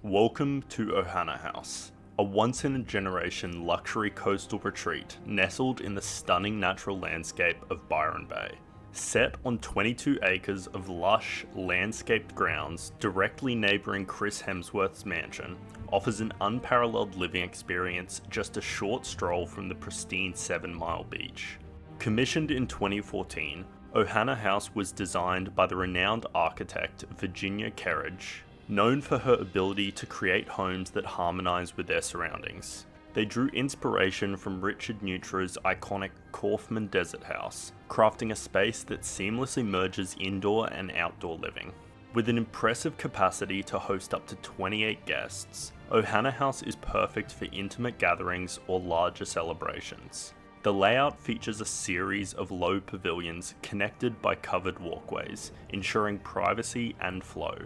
Welcome to Ohanna House, a once-in-a-generation luxury coastal retreat nestled in the stunning natural landscape of Byron Bay. Set on 22 acres of lush, landscaped grounds directly neighbouring Chris Hemsworth's mansion, offers an unparalleled living experience just a short stroll from the pristine 7 Mile beach. Commissioned in 2014, Ohanna House was designed by the renowned architect Virginia Kerridge, known for her ability to create homes that harmonise with their surroundings. They drew inspiration from Richard Neutra's iconic Kaufman Desert House, crafting a space that seamlessly merges indoor and outdoor living. With an impressive capacity to host up to 28 guests, Ohanna House is perfect for intimate gatherings or larger celebrations. The layout features a series of low pavilions connected by covered walkways, ensuring privacy and flow.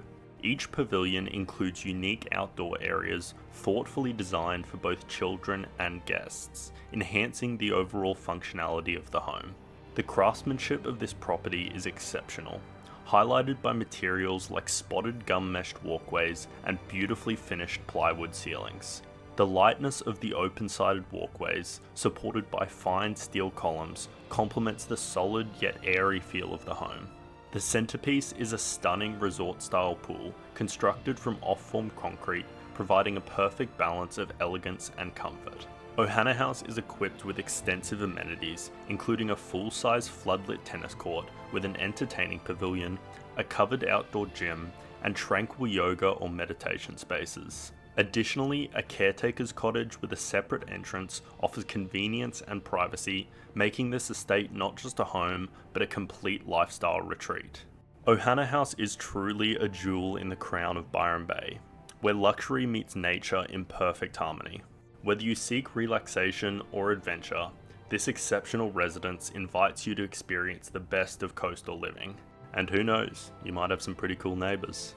Each pavilion includes unique outdoor areas thoughtfully designed for both children and guests, enhancing the overall functionality of the home. The craftsmanship of this property is exceptional, highlighted by materials like spotted gum-meshed walkways and beautifully finished plywood ceilings. The lightness of the open-sided walkways, supported by fine steel columns, complements the solid yet airy feel of the home. The centerpiece is a stunning resort-style pool, constructed from off-formed concrete, providing a perfect balance of elegance and comfort. Ohanna House is equipped with extensive amenities, including a full-size floodlit tennis court with an entertaining pavilion, a covered outdoor gym, and tranquil yoga or meditation spaces. Additionally, a caretaker's cottage with a separate entrance offers convenience and privacy, making this estate not just a home, but a complete lifestyle retreat. Ohanna House is truly a jewel in the crown of Byron Bay, where luxury meets nature in perfect harmony. Whether you seek relaxation or adventure, this exceptional residence invites you to experience the best of coastal living. And who knows, you might have some pretty cool neighbours.